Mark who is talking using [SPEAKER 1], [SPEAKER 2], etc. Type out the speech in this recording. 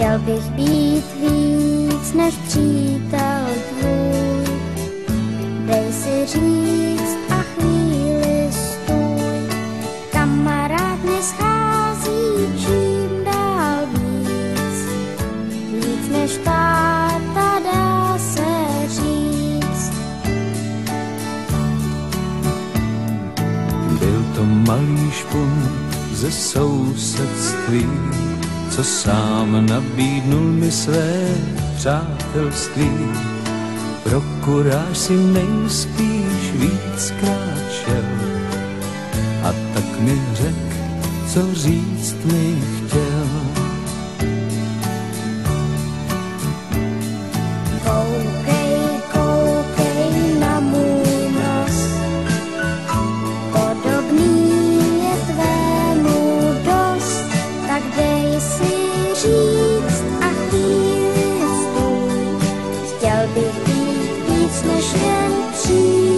[SPEAKER 1] Chtěl bych být víc než přítel tvůj, dej si říct a chvíli stůj. Kamarád mě schází čím dál víc než táta, dá se říct.
[SPEAKER 2] Byl to malý špunt ze sousedství, co sám nabídnul mi své přátelství. Pro kuráž si nejspíš víckrát šel a tak mi řek, co říct mi chtěl.
[SPEAKER 1] Koukej na můj nos, podobný je tvému dost, tak dej si říct a chvíli stůj. Chtěl bych být víc než jen přítel.